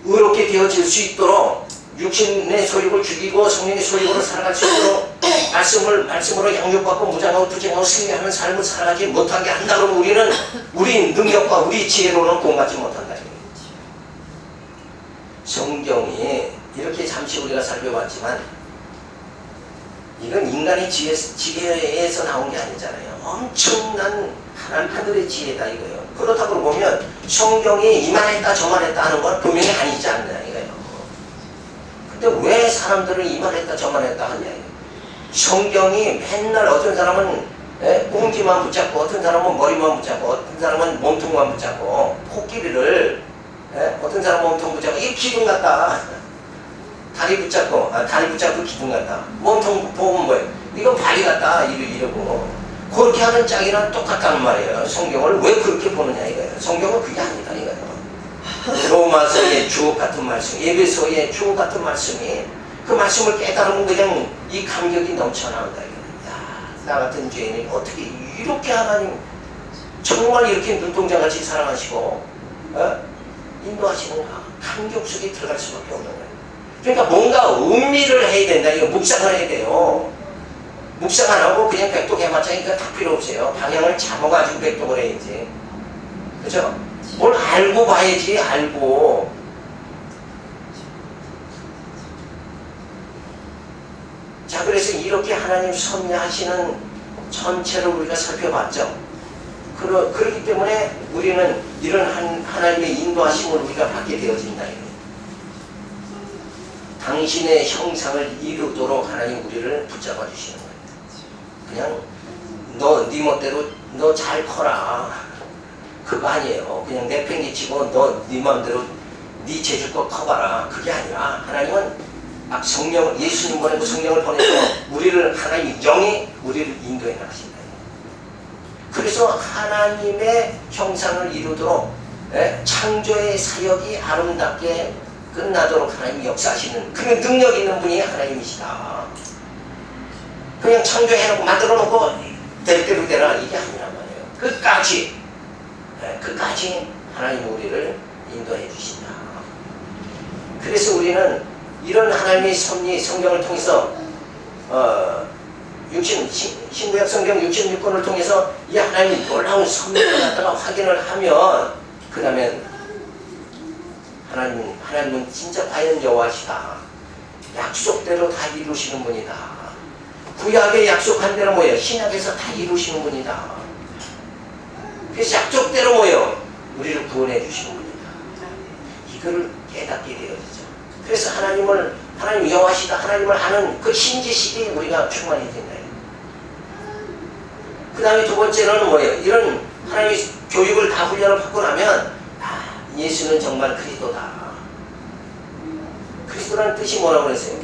의롭게 되어질 수 있도록 육신의 소욕을 죽이고 성령의 소욕으로 살아갈 수 있도록 말씀으로 양육받고 무장하고 투쟁하고 승리하는 삶을 살아가지 못하게 한다 그러면 우리 능력과 우리 지혜로는 구원받지 못한다. 성경이 이렇게 잠시 우리가 살펴봤지만 이건 인간의 지혜에서 나온 게 아니잖아요. 엄청난 하늘의 지혜다 이거예요. 그렇다고 보면 성경이 이만했다 저만했다 하는 건 분명히 아니지 않나 이거예요. 근데 왜 사람들은 이만했다 저만했다 하냐 이거예요. 성경이 맨날 어떤 사람은 꽁지만 붙잡고 어떤 사람은 머리만 붙잡고 어떤 사람은 몸통만 붙잡고 코끼리를 어떤 사람은 몸통 붙잡고 이게 기둥 같다. 다리 붙잡고 기둥 같다. 몸통 보면 뭐예요? 이건 발이 같다 이러고 그렇게 하는 짝이랑 똑같다는 말이에요. 성경을 왜 그렇게 보느냐 이거예요. 성경은 그게 아니다 이거예요. 로마서의 주옥 같은 말씀, 에베소의 주옥 같은 말씀이 그 말씀을 깨달으면 그냥 이 감격이 넘쳐나온다 이거예요. 야, 나 같은 죄인이 어떻게 이렇게 하나님 정말 이렇게 눈동자같이 사랑하시고 인도하시는가 감격 속에 들어갈 수밖에 없는 거예요. 그러니까 뭔가 음미를 해야 된다. 이거 묵상을 해야 돼요. 묵상 안 하고 그냥 백독 해맞자니까 다 필요 없어요. 방향을 잡아가지고 백독을 해야지. 그죠? 뭘 알고 봐야지, 알고. 자, 그래서 이렇게 하나님 섭리하시는 전체를 우리가 살펴봤죠. 그렇기 때문에 우리는 이런 하나님의 인도하심을 우리가 받게 되어진다. 당신의 형상을 이루도록 하나님 우리를 붙잡아 주시는 거예요. 그냥 네 멋대로 너 잘 커라 그거 아니에요. 그냥 내팽개치고 너 네 마음대로 네 재주껏 커봐라 그게 아니라 하나님은 막 성령을 예수님 보내고 성령을 보내서 우리를 하나님 영이 우리를 인도해 나가신다. 그래서 하나님의 형상을 이루도록 창조의 사역이 아름답게 끝나도록 하나님이 역사하시는 그 능력 있는 분이 하나님이시다. 그냥 창조해놓고 만들어놓고 될 대로 되라 이게 아니란 말이에요. 끝까지 하나님 우리를 인도해 주신다. 그래서 우리는 이런 하나님의 섭리 성경을 통해서 신구약 성경 66권을 통해서 이 하나님의 놀라운 섭리를 갖다가 확인을 하면 그 다음에 하나님은 진짜 과연 여호와시다. 약속대로 다 이루시는 분이다. 구약에 약속한 대로 뭐예요? 신약에서 다 이루시는 분이다. 그래서 약속대로 뭐예요? 우리를 구원해 주시는 분이다. 이거를 깨닫게 되어지죠. 그래서 하나님 여호와시다. 하나님을 아는 그 신지식이 우리가 충만해야 된다. 그 다음에 두 번째로는 뭐예요? 이런 하나님의 교육을 다 훈련을 받고 나면 예수는 정말 그리스도다. 그리스도라는 뜻이 뭐라고 그랬어요?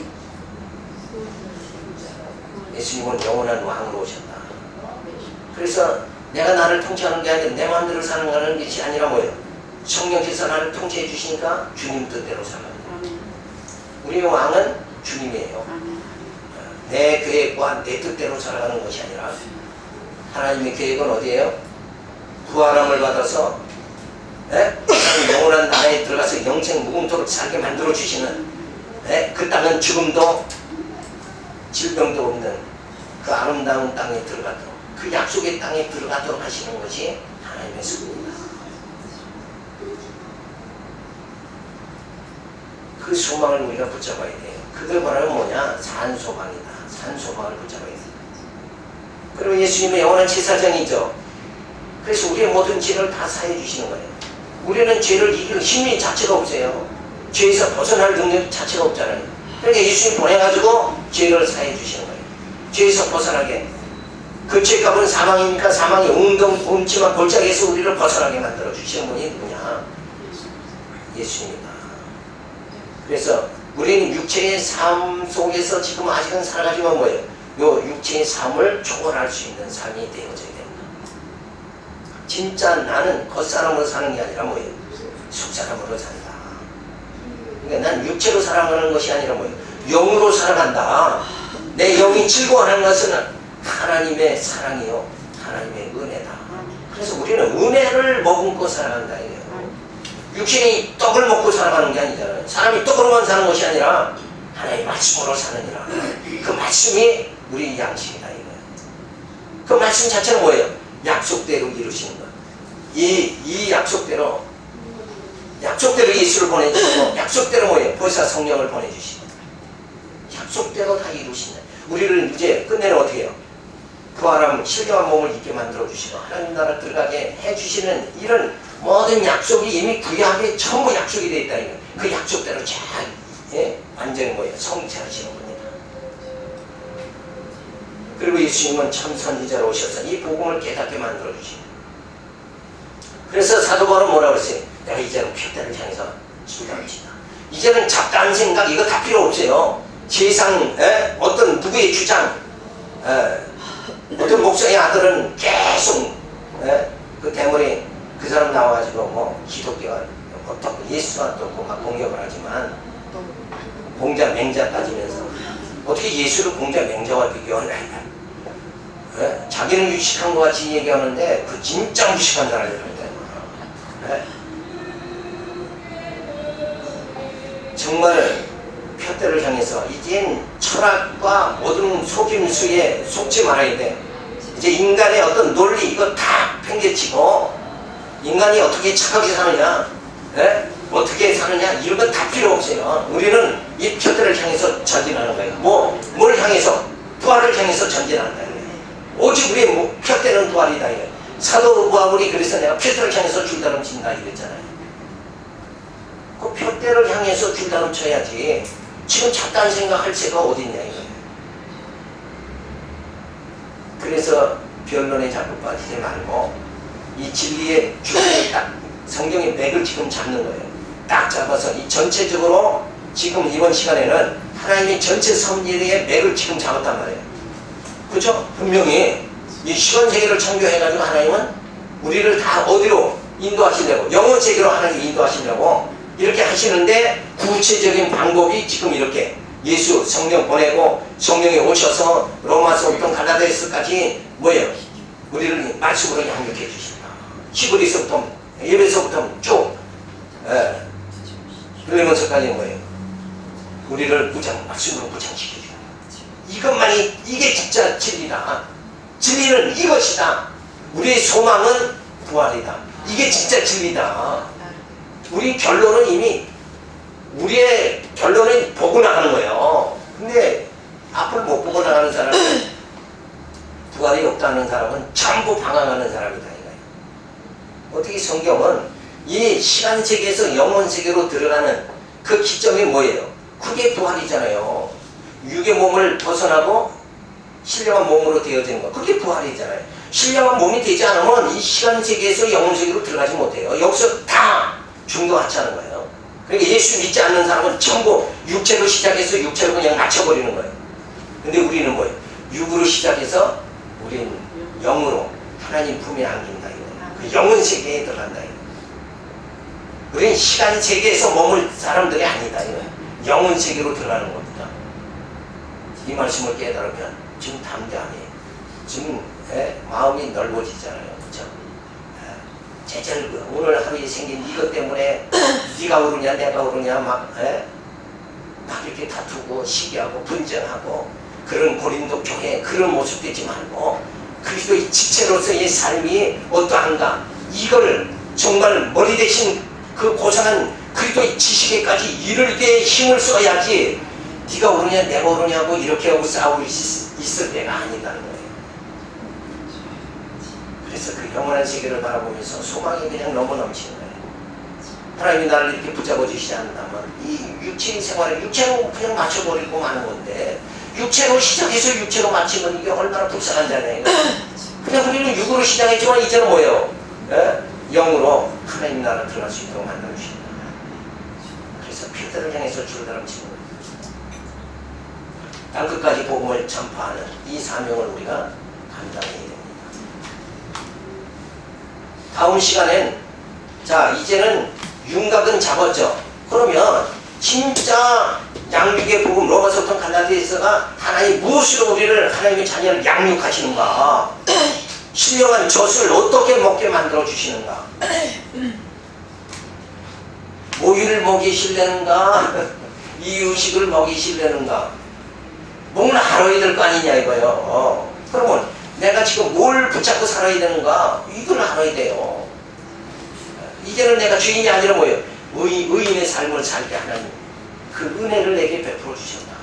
예수님은 영원한 왕으로 오셨다. 그래서 내가 나를 통치하는 게 아니라 내 마음대로 사는 것이 아니라 뭐예요? 성령께서 나를 통치해 주시니까 주님 뜻대로 살아갑니다. 우리의 왕은 주님이에요. 내 계획과 내 뜻대로 살아가는 것이 아니라 하나님의 계획은 어디예요? 부활함을 받아서 영원한 나라에 들어가서 영생 무궁토록 살게 만들어 주시는 그 땅은 죽음도 질병도 없는 그 아름다운 땅에 들어가도록 그 약속의 땅에 들어가도록 하시는 것이 하나님의 섭리입니다. 그 소망을 우리가 붙잡아야 돼요. 그걸 말하면 뭐냐? 산소망이다. 산소망을 붙잡아야 돼요. 그리고 예수님의 영원한 제사장이죠. 그래서 우리의 모든 죄를 다 사해 주시는 거예요. 우리는 죄를 이길 힘이 자체가 없어요. 죄에서 벗어날 능력 자체가 없잖아요. 그러니까 예수님 보내가지고 죄를 사해 주시는 거예요. 죄에서 벗어나게. 그 죄값은 사망이니까 사망이 음침한 골짜기에서 우리를 벗어나게 만들어 주시는 분이 누구냐? 예수님이다. 그래서 우리는 육체의 삶 속에서 지금 아직은 살아가지만 뭐예요? 요 육체의 삶을 초월할 수 있는 삶이 되어져야 됩니다. 진짜 나는 겉사람으로 사는 게 아니라 뭐예요? 속사람으로 산다. 그러니까 난 육체로 살아가는 것이 아니라 뭐예요? 영으로 살아간다. 내 영이 즐거워하는 것은 하나님의 사랑이요 하나님의 은혜다. 그래서 우리는 은혜를 머금고 살아간다 이거예요. 육신이 떡을 먹고 살아가는 게 아니잖아요. 사람이 떡으로만 사는 것이 아니라 하나님의 말씀으로 사느니라. 그 말씀이 우리 양식이다 이거예요. 그 말씀 자체는 뭐예요? 약속대로 이루시는 것. 이 약속대로 예수를 보내주시고, 약속대로 뭐예요? 보혜사 성령을 보내주시고, 약속대로 다 이루신다. 우리를 이제 끝내는 어떻게 해요? 부활함 신령한 몸을 입게 만들어주시고 하나님 나라 들어가게 해주시는 이런 모든 약속이 이미 구약에 전부 약속이 되어 있다. 그 약속대로 잘 완전히 뭐예요? 성취하시는 겁니다. 그리고 예수님은 참 선지자로 오셔서 이 복음을 깨닫게 만들어주시고, 그래서 사도 바울은 뭐라고 그랬어요? 내가 이제는 표대를 향해서 기도합니다. 이제는 잡다한 생각 이거 다 필요 없어요. 세상 어떤 누구의 주장, 어떤 목사의 아들은 계속 그 대머리 그 사람 나와가지고 뭐 기독교가 어떻고 예수가 어떻고 막 공격을 하지만 공자 맹자 따지면서 어떻게 예수를 공자 맹자와 비교하냐. 자기는 유식한 것 같이 얘기하는데 그 진짜 무식한 사람이라고. 정말 표대를 향해서 이젠 철학과 모든 속임수에 속지 말아야 돼. 이제 인간의 어떤 논리 이거 다 팽개치고 인간이 어떻게 착하게 사느냐, 어떻게 사느냐 이런 건 다 필요 없어요. 우리는 이 표대를 향해서 전진하는 거예요. 뭘 향해서? 부활을 향해서 전진하는 거예요. 오직 우리의 표대는 부활이다. 사도 바울이 그래서 내가 표대를 향해서 줄다름친다 이랬잖아요. 그 표대를 향해서 줄다름쳐야지. 지금 잡다한 생각할 새가 어딨냐 이거예요. 그래서 변론에 자꾸 빠지지 말고 이 진리의 균을 딱 성경의 맥을 지금 잡는 거예요. 딱 잡아서 이 전체적으로 지금 이번 시간에는 하나님의 전체 섭리의 맥을 지금 잡았단 말이에요. 그죠? 분명히 이 시간세계를 창조해가지고 하나님은 우리를 다 어디로 인도하시려고, 영혼세계로 하나님 인도하시려고 이렇게 하시는데, 구체적인 방법이 지금 이렇게 예수 성령 보내고 성령이 오셔서 로마서부터 갈라디아서까지 뭐예요? 우리를 말씀으로 양육해 주신다. 히브리서부터 예배서부터 쭉 빌레몬서까지 뭐예요? 우리를 말씀으로 무장시켜 주는 이것만이 이게 진짜 진리다. 진리는 이것이다. 우리의 소망은 부활이다. 이게 진짜 진리다. 우리 결론은 이미 우리의 결론은 보고 나가는 거예요. 근데 앞을 못 보고 나가는 사람은, 부활이 없다는 사람은 전부 방황하는 사람이다 이거예요. 어떻게 성경은 이 시간 세계에서 영혼 세계로 들어가는 그 기점이 뭐예요? 그게 부활이잖아요. 육의 몸을 벗어나고 신령한 몸으로 되어지는 거, 그게 부활이잖아요. 신령한 몸이 되지 않으면 이 시간 세계에서 영혼 세계로 들어가지 못해요. 여기서 다 중도하자는 거예요. 그러니까 예수 믿지 않는 사람은 전부 육체로 시작해서 육체로 그냥 맞춰버리는 거예요. 근데 우리는 뭐예요? 육으로 시작해서 우리는 영으로 하나님 품에 안긴다 이거예요. 그 영혼 세계에 들어간다 이거예요. 우리는 시간 세계에서 머물 사람들이 아니다 이거예요. 영혼 세계로 들어가는 겁니다. 이 말씀을 깨달으면 지금 담대하니 지금 마음이 넓어지잖아요. 그렇죠? 제절 오늘 하루에 생긴 이것 때문에 네가 오르냐 내가 오르냐 막 이렇게 다투고 시기하고 분쟁하고 그런 고린도 교회 그런 모습 되지 말고 그리스도의 지체로서의 삶이 어떠한가, 이걸 정말 머리 대신 그 고상한 그리스도의 지식에까지 이르게 힘을 써야지 네가 오르냐 내가 오르냐고 이렇게 하고 싸우고 있을 때가 아니다는 거예요. 그래서 그 영원한 세계를 바라보면서 소망이 그냥 너무 넘치는 거예요. 하나님이 나를 이렇게 붙잡아 주시지 않는다면 이 육체의 생활을 육체로 그냥 맞춰버리고 마는 건데, 육체로 시작해서 육체로 마치면 이게 얼마나 불쌍한잖아요. 그냥 우리는 육으로 시작했지만 이제는 뭐예요? 영으로 하나님 나라 들어갈 수 있도록 만들어주신다. 그래서 표대를 향해서 줄다름치는 거예요. 땅끝까지 복음을 전파하는 이 사명을 우리가 감당해야 됩니다. 다음 시간엔 자 이제는 윤곽은 잡았죠. 그러면 진짜 양육의 복음, 로마서부터 갈라디아서가 하나님 무엇으로 우리를 하나님의 자녀를 양육하시는가, 신령한 젖을 어떻게 먹게 만들어 주시는가, 모유를 먹이시려는가 이 의식을 먹이시려는가? 뭔가 알아야 될 거 아니냐 이거요. 그러면 내가 지금 뭘 붙잡고 살아야 되는가? 이걸 알아야 돼요. 이제는 내가 주인이 아니라 뭐예요? 의인의 삶을 살게 하나님 그 은혜를 내게 베풀어 주셨다.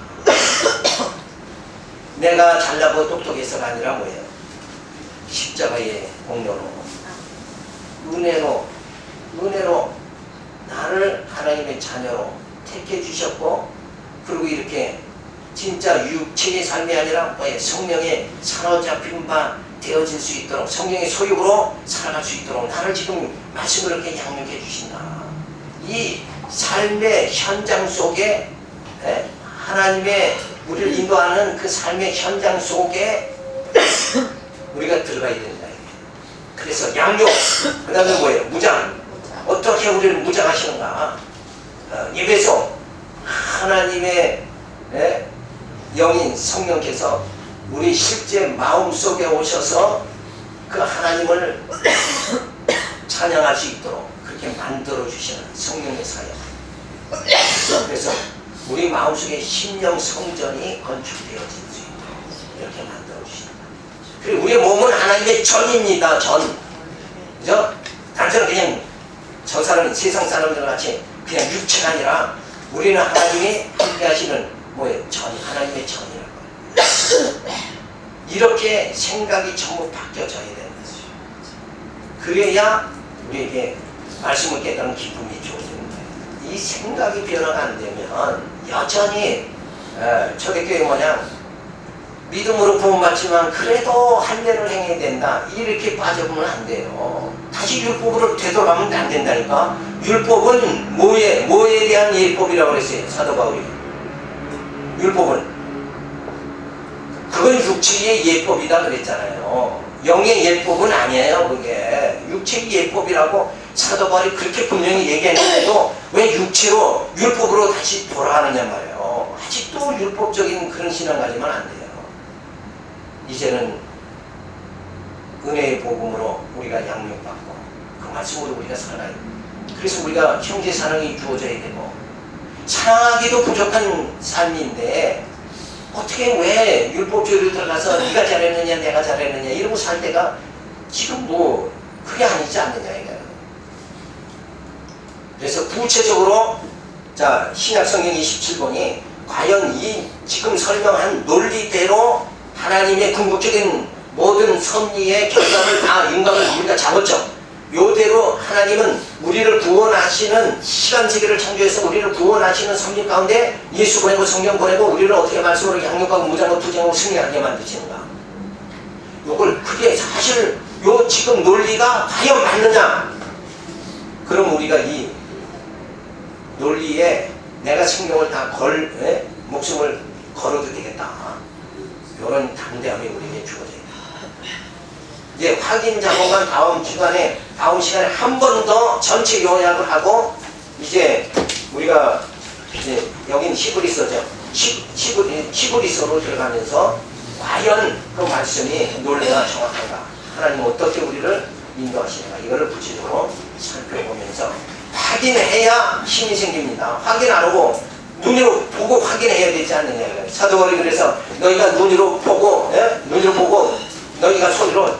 내가 잘나고 똑똑해서가 아니라 뭐예요? 십자가의 공로로 은혜로 나를 하나님의 자녀로 택해 주셨고, 그리고 이렇게 진짜 육체의 삶이 아니라 뭐예요? 성령의 사로잡힌 바 되어질 수 있도록, 성령의 소유로 살아갈 수 있도록 나를 지금 말씀을 이렇게 양육해 주신다. 이 삶의 현장 속에 하나님의 우리를 인도하는 그 삶의 현장 속에 우리가 들어가야 된다. 그래서 양육, 그 다음에 뭐예요? 무장. 어떻게 우리를 무장하시는가? 예배소, 하나님의 영인 성령께서 우리 실제 마음속에 오셔서 그 하나님을 찬양할 수 있도록 그렇게 만들어 주시는 성령의 사역. 그래서 우리 마음속에 심령 성전이 건축되어질 수 있도록 이렇게 만들어 주신다. 그리고 우리의 몸은 하나님의 전입니다. 전. 그죠? 단순히 그냥 저 사람은 세상 사람들 같이 그냥 육체가 아니라 우리는 하나님이 함께 하시는 뭐예요? 전, 하나님의 전이라는 거예요. 이렇게 생각이 전부 바뀌어져야 되는 거죠. 그래야 우리에게 말씀을 깨닫는 기쁨이 주어지는 거예요. 이 생각이 변화가 안 되면 여전히 초대교회 모양 믿음으로 구원받지만 그래도 할례를 행해야 된다 이렇게 빠져보면 안 돼요. 다시 율법으로 되돌아가면 안 된다니까. 율법은 뭐에 대한 예법이라고 그랬어요, 사도 바울이. 율법은 그건 육체의 예법이다 그랬잖아요. 영의 예법은 아니에요. 그게 육체의 예법이라고 사도 바울이 그렇게 분명히 얘기했는데도 왜 육체로 율법으로 다시 돌아가느냐 말이에요. 아직도 율법적인 그런 신앙 가지면 안 돼요. 이제는 은혜의 복음으로 우리가 양육받고 그 말씀으로 우리가 살아요. 그래서 우리가 형제 사랑이 주어져야 되고, 사랑하기도 부족한 삶인데 어떻게 왜 율법주의로 들어가서 네가 잘했느냐 내가 잘했느냐 이러고 살 때가 지금 뭐 그게 아니지 않느냐 이거예요. 그래서 구체적으로 자 신약성경 27번이 과연 이 지금 설명한 논리대로 하나님의 궁극적인 모든 섭리의 결과를 다 윤곽을 우리가 잡았죠. 요대로 하나님은 우리를 구원하시는 시간 세계를 창조해서 우리를 구원하시는 섭리 가운데 예수 보내고 성령 보내고 우리를 어떻게 말씀으로 양육하고 무장하고 투쟁하고 승리하게 만드시는가. 요걸 그게 사실 요 지금 논리가 과연 맞느냐. 그럼 우리가 이 논리에 내가 성경을 다 목숨을 걸어도 되겠다. 이런 담대함이 우리에게 주어져요. 이제 확인 작업만 다음 시간에 한 번 더 전체 요약을 하고 이제 우리가 이제 여긴 히브리서죠. 히브리서로 들어가면서 과연 그 말씀이 논리가 정확한가, 하나님 어떻게 우리를 인도하시는가 이거를 구체적으로 살펴보면서 확인해야 힘이 생깁니다. 확인 안 하고 눈으로 보고 확인해야 되지 않느냐. 사도 바울이 그래서 너희가 눈으로 보고 너희가 손으로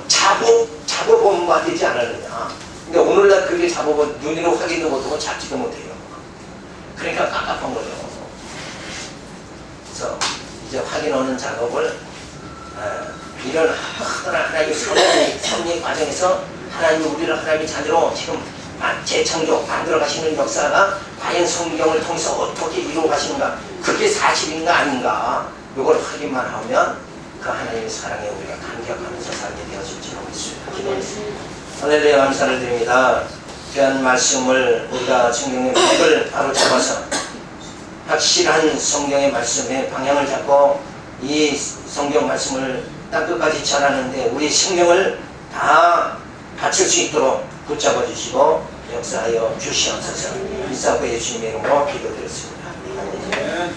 잡아보면 되지 않았느냐. 근데 오늘날 그게 잡아본 눈으로 확인도 못하고 잡지도 못해요. 그러니까 깝깝한 거죠. 그래서 이제 확인하는 작업을 이런 하나님의 섭리 과정에서 하나님이 우리를 하나님의 자녀로 지금 재창조 만들어 가시는 역사가 과연 성경을 통해서 어떻게 이루어 가시는가, 그게 사실인가 아닌가, 이걸 확인만 하면 그 하나님의 사랑에 우리가 감격하면서 살게 되어질지라고 믿습니다. 기도했습니다. 할렐루야, 감사를 드립니다. 귀한 말씀을 우리가 성경의 맥을 바로 잡아서 확실한 성경의 말씀에 방향을 잡고 이 성경 말씀을 땅끝까지 전하는데 우리 성경을 다 바칠 수 있도록 붙잡아 주시고 역사하여 주시옵소서. 일사구 예수님의 이름으로 기도드렸습니다. 아멘.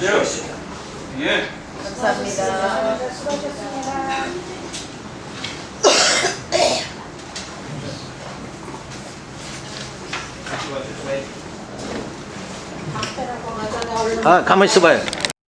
수고하셨습니다. 예. 감사합니다. 수고하셨습니다. 같이 와주세요. 방패라고 하잖아요. 아, 가만히 있어봐요.